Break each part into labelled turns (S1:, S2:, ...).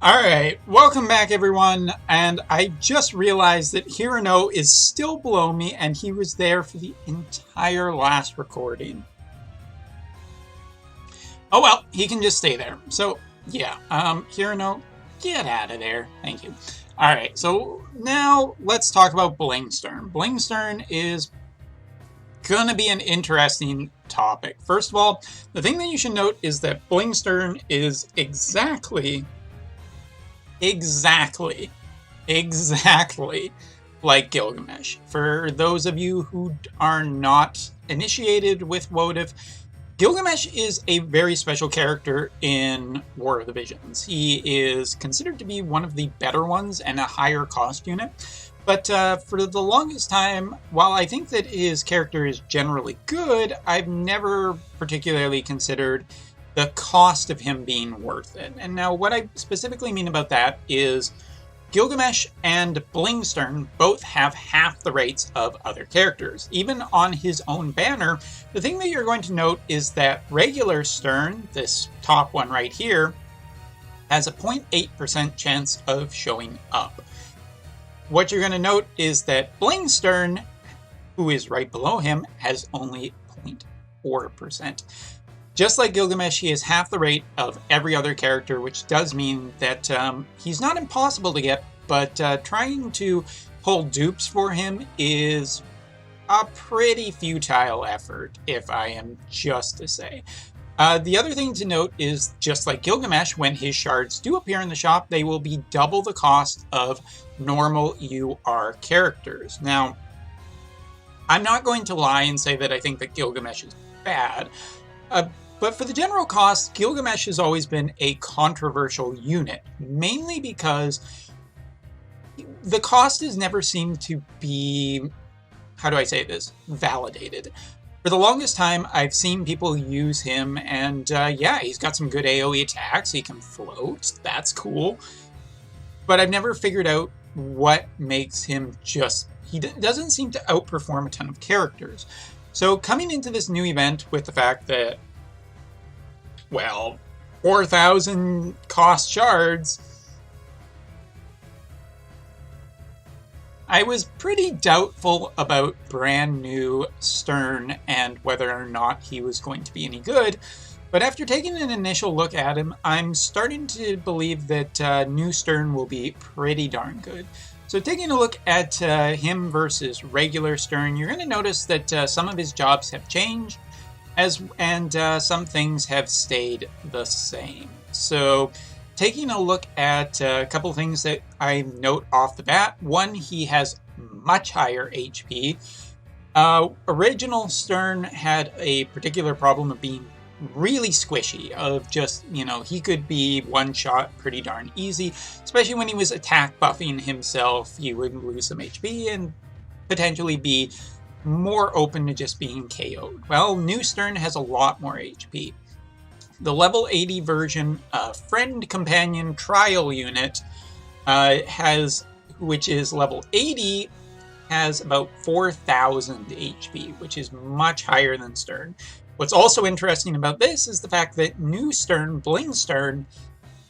S1: Alright, welcome back everyone, and I just realized that Hirano is still below me and he was there for the entire last recording. Oh well, he can just stay there. So, yeah, Hirano, get out of there. Thank you. Alright, so now let's talk about Bling Sterne. Bling Sterne is gonna be an interesting topic. First of all, the thing that you should note is that Bling Sterne is exactly like Gilgamesh. For those of you who are not initiated with WOTV, Gilgamesh is a very special character in War of the Visions. He is considered to be one of the better ones and a higher cost unit. But for the longest time, while I think that his character is generally good, I've never particularly considered the cost of him being worth it. And now what I specifically mean about that is Gilgamesh and Bling Sterne both have half the rates of other characters. Even on his own banner, the thing that you're going to note is that regular Sterne, this top one right here, has a 0.8% chance of showing up. What you're going to note is that Bling Sterne, who is right below him, has only 0.4%. Just like Gilgamesh, he is half the rate of every other character, which does mean that he's not impossible to get, but trying to pull dupes for him is a pretty futile effort, if I am just to say. The other thing to note is, just like Gilgamesh, when his shards do appear in the shop, they will be double the cost of normal UR characters. Now, I'm not going to lie and say that I think that Gilgamesh is bad. But for the general cost, Gilgamesh has always been a controversial unit, mainly because the cost has never seemed to be, how do I say this, validated. For the longest time, I've seen people use him, and yeah, he's got some good AoE attacks, he can float, that's cool. But I've never figured out what makes him just, he doesn't seem to outperform a ton of characters. So coming into this new event with the fact that, well, 4,000 cost shards, I was pretty doubtful about brand new Sterne and whether or not he was going to be any good. But after taking an initial look at him, I'm starting to believe that new Sterne will be pretty darn good. So taking a look at him versus regular Sterne, you're going to notice that some of his jobs have changed, and some things have stayed the same. So taking a look at a couple of things that I note off the bat. One, he has much higher HP. Original Sterne had a particular problem of being really squishy, of just, you know, he could be one shot pretty darn easy, especially when he was attack buffing himself. He would lose some HP and potentially be more open to just being KO'd. Well, new Sterne has a lot more HP. The level 80 version Friend Companion Trial unit which is level 80, has about 4,000 HP, which is much higher than Sterne. What's also interesting about this is the fact that new Sterne, Bling Sterne,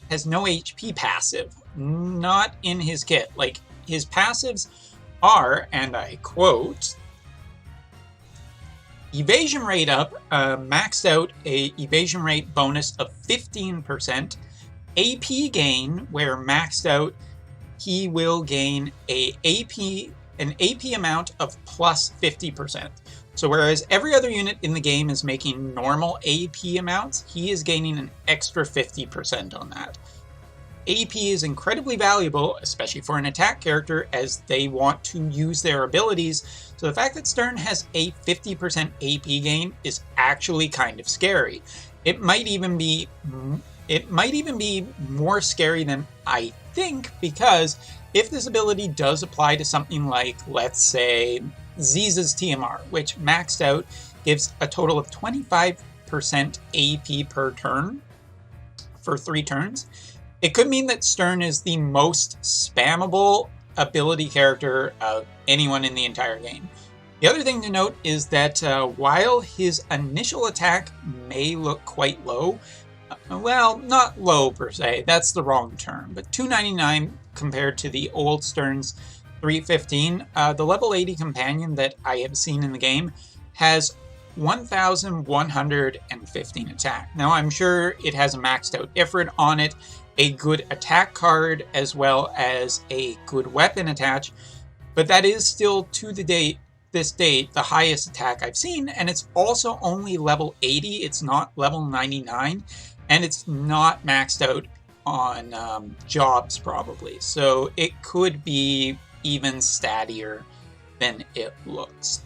S1: has no HP passive, not in his kit. Like, his passives are, and I quote, evasion rate up, maxed out a evasion rate bonus of 15%, AP gain, where maxed out he will gain an AP amount of plus 50%. So whereas every other unit in the game is making normal AP amounts, he is gaining an extra 50% on that. AP is incredibly valuable, especially for an attack character, as they want to use their abilities. So the fact that Sterne has a 50% AP gain is actually kind of scary. It might even be more scary than I think, because if this ability does apply to something like, let's say, Ziza's TMR, which maxed out gives a total of 25% AP per turn for 3 turns, it could mean that Sterne is the most spammable ability character of anyone in the entire game. The other thing to note is that while his initial attack may look quite low, Well, not low per se, that's the wrong term, but 299 compared to the old Stern's 315. The level 80 companion that I have seen in the game has 1,115 attack. Now, I'm sure it has a maxed out Ifrit on it, a good attack card, as well as a good weapon attached, but that is still, to this date, the highest attack I've seen, and it's also only level 80, it's not level 99, and it's not maxed out on jobs, probably, so it could be even stattier than it looks.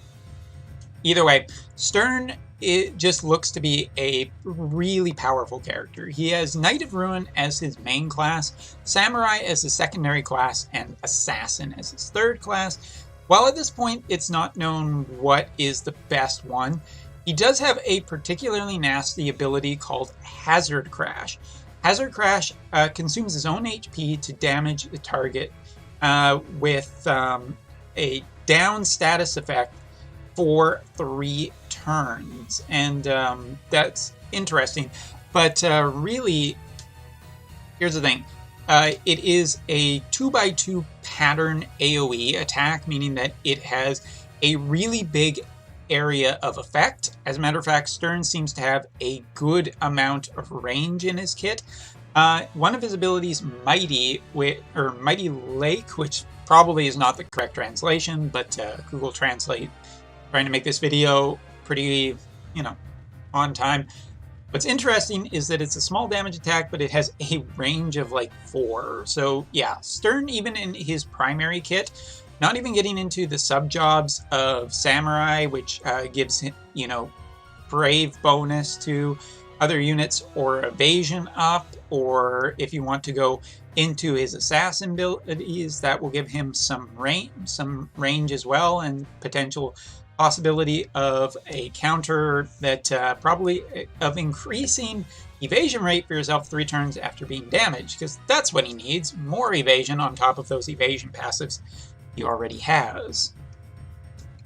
S1: Either way, Sterne, it just looks to be a really powerful character. He has Knight of Ruin as his main class, Samurai as his secondary class, and Assassin as his third class. While at this point it's not known what is the best one, he does have a particularly nasty ability called Hazard Crash. Hazard Crash consumes his own HP to damage the target with a down status effect for 3 turns, and that's interesting. But really, here's the thing. It is a 2x2 pattern AoE attack, meaning that it has a really big area of effect. As a matter of fact, Sterne seems to have a good amount of range in his kit. One of his abilities, Mighty Lake, which probably is not the correct translation, but Google Translate trying to make this video pretty, on time. What's interesting is that it's a small damage attack, but it has a range of like 4. So yeah, Sterne, even in his primary kit, not even getting into the sub-jobs of Samurai, which gives him, Brave bonus to other units, or Evasion up, or if you want to go into his Assassin abilities, that will give him some range as well, and potential possibility of a counter that probably of increasing evasion rate for yourself 3 turns after being damaged, because that's what he needs, more evasion on top of those evasion passives he already has.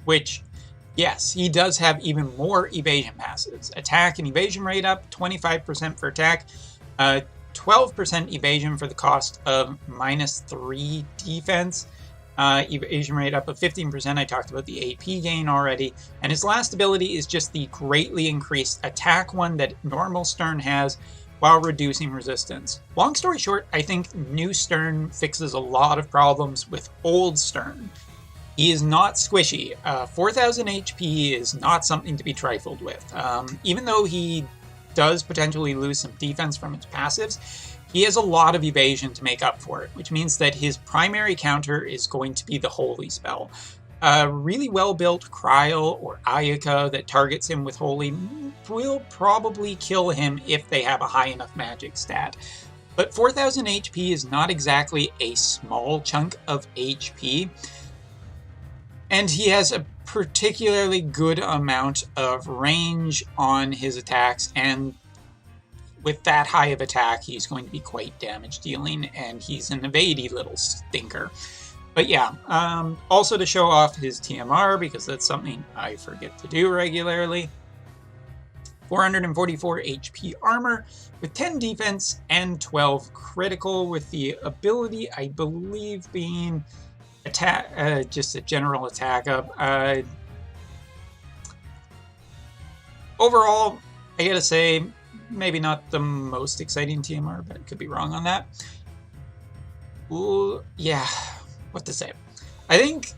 S1: Which, yes, he does have even more evasion passives. Attack and evasion rate up, 25% for attack, 12% evasion for the cost of -3 defense, evasion rate up of 15%. I talked about the AP gain already. And his last ability is just the greatly increased attack one that normal Sterne has, while reducing resistance. Long story short, I think new Sterne fixes a lot of problems with old Sterne. He is not squishy. 4,000 HP is not something to be trifled with. Even though he does potentially lose some defense from his passives, he has a lot of evasion to make up for it, which means that his primary counter is going to be the Holy Spell. A really well-built Cryo or Ayaka that targets him with Holy will probably kill him if they have a high enough magic stat. But 4,000 HP is not exactly a small chunk of HP, and he has a particularly good amount of range on his attacks, and with that high of attack, he's going to be quite damage dealing, and he's an evadey little stinker. But yeah, also to show off his TMR, because that's something I forget to do regularly. 444 HP armor with 10 defense and 12 critical, with the ability, I believe, being attack, just a general attack up. Overall, I gotta say, maybe not the most exciting TMR, but I could be wrong on that. Ooh, yeah, what to say? I think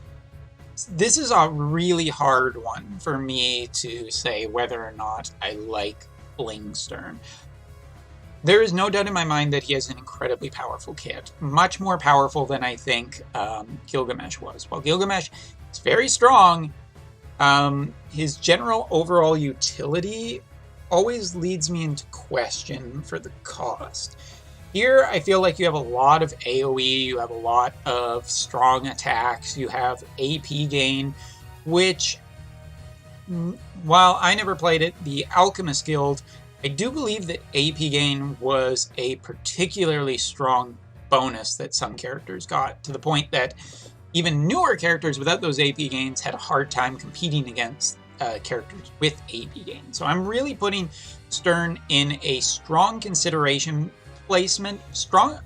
S1: this is a really hard one for me to say whether or not I like Bling Sterne. There is no doubt in my mind that he has an incredibly powerful kit, much more powerful than I think Gilgamesh was. While Gilgamesh is very strong, his general overall utility always leads me into question for the cost. Here, I feel like you have a lot of AoE, you have a lot of strong attacks, you have AP gain, which, while I never played it, the Alchemist Guild, I do believe that AP gain was a particularly strong bonus that some characters got, to the point that even newer characters without those AP gains had a hard time competing against characters with AP gain. So I'm really putting Sterne in a strong consideration placement.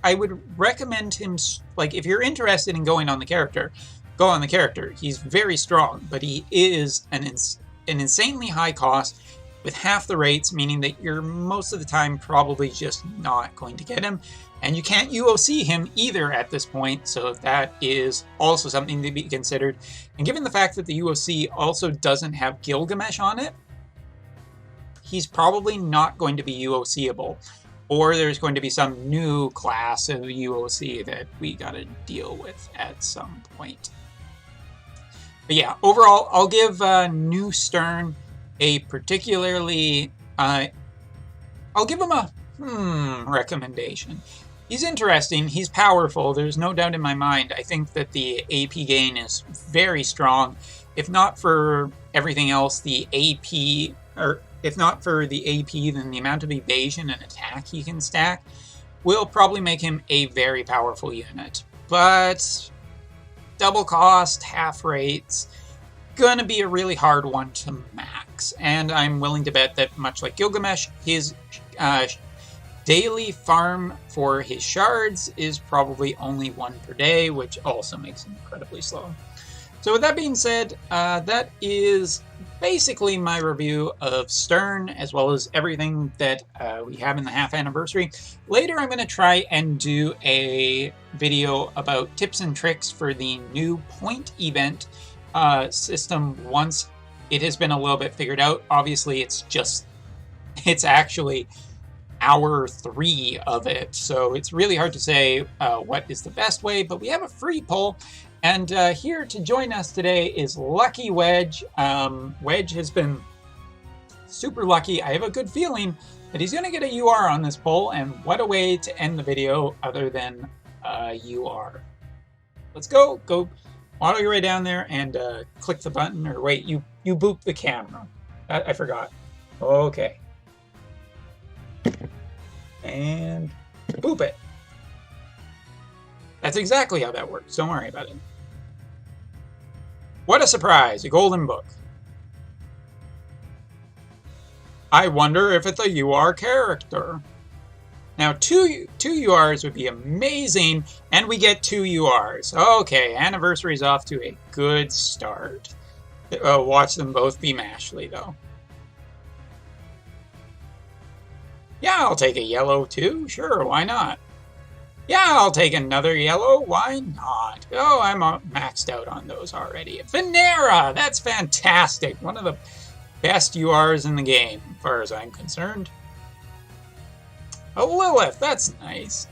S1: I would recommend him, like, if you're interested in going on the character, go on the character. He's very strong, but he is an insanely high cost with half the rates, meaning that you're most of the time probably just not going to get him. And you can't UOC him either at this point, so that is also something to be considered. And given the fact that the UOC also doesn't have Gilgamesh on it, he's probably not going to be UOCable. Or there's going to be some new class of UOC that we gotta deal with at some point. But yeah, overall, I'll give New Sterne a particularly... I'll give him a recommendation. He's interesting, he's powerful, there's no doubt in my mind. I think that the AP gain is very strong. If not for everything else, the AP... or if not for the AP, then the amount of evasion and attack he can stack will probably make him a very powerful unit. But double cost, half rates, gonna be a really hard one to max. And I'm willing to bet that, much like Gilgamesh, his daily farm for his shards is probably only 1 per day, which also makes him incredibly slow. So with that being said, that is basically my review of Sterne, as well as everything that we have in the half anniversary. Later I'm going to try and do a video about tips and tricks for the new point event system once it has been a little bit figured out. Obviously it's actually hour 3 of it, so it's really hard to say what is the best way, but we have a free poll. And here to join us today is Lucky Wedge. Wedge has been super lucky. I have a good feeling that he's going to get a UR on this poll, and what a way to end the video other than UR. Let's go auto your way down there and click the button, or wait, you boop the camera. I forgot. Okay. And boop it. That's exactly how that works. Don't worry about it. What a surprise! A golden book. I wonder if it's a UR character. Now, two URs would be amazing, and we get 2 URs. Okay, anniversary's off to a good start. Watch them both be Mashley, though. Yeah, I'll take a yellow, too. Sure, why not? Yeah, I'll take another yellow. Why not? Oh, I'm maxed out on those already. Venera! That's fantastic. One of the best URs in the game, as far as I'm concerned. A Lilith! That's nice.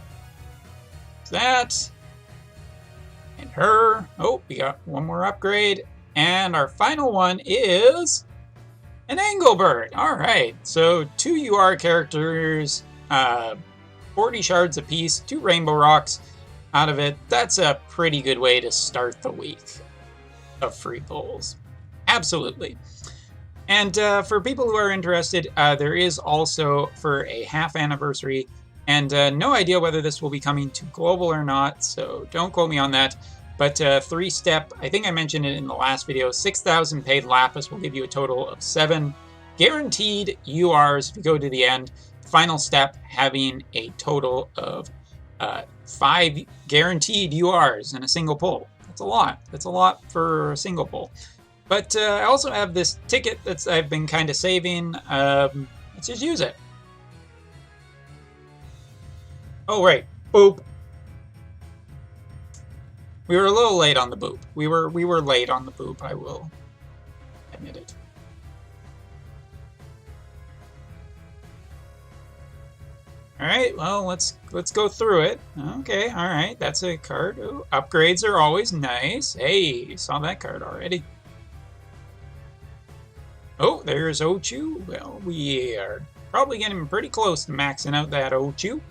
S1: That. And her. Oh, we got one more upgrade. And our final one is an Engelbert. Alright, so 2 UR characters, 40 shards apiece, 2 rainbow rocks out of it. That's a pretty good way to start the week of free pulls. Absolutely. And for people who are interested, there is also for a half anniversary, and no idea whether this will be coming to global or not, so don't quote me on that. But 3-step, I think I mentioned it in the last video, 6,000 paid Lapis will give you a total of 7 guaranteed URs if you go to the end. Final step having a total of 5 guaranteed URs in a single pull. That's a lot. That's a lot for a single pull. But I also have this ticket that I've been kind of saving. Let's just use it. Oh, right. Boop. We were a little late on the boop. We were late on the boop, I will admit it. Alright, well, let's go through it. Okay, alright, that's a card. Ooh, upgrades are always nice. Hey, saw that card already. Oh, there's Ochu. Well, we are probably getting pretty close to maxing out that Ochu.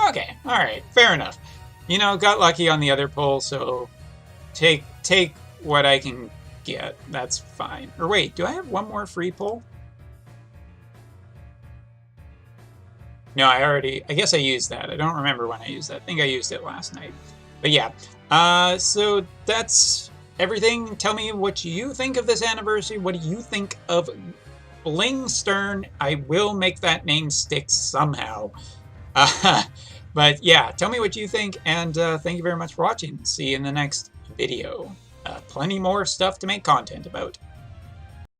S1: Okay, alright, fair enough. You know, got lucky on the other pull, so take what I can get. That's fine. Or wait, do I have one more free pull? No, I guess I used that. I don't remember when I used that. I think I used it last night. But yeah, so that's everything. Tell me what you think of this anniversary. What do you think of Bling Sterne? I will make that name stick somehow. But yeah, tell me what you think, and thank you very much for watching. See you in the next video. Plenty more stuff to make content about.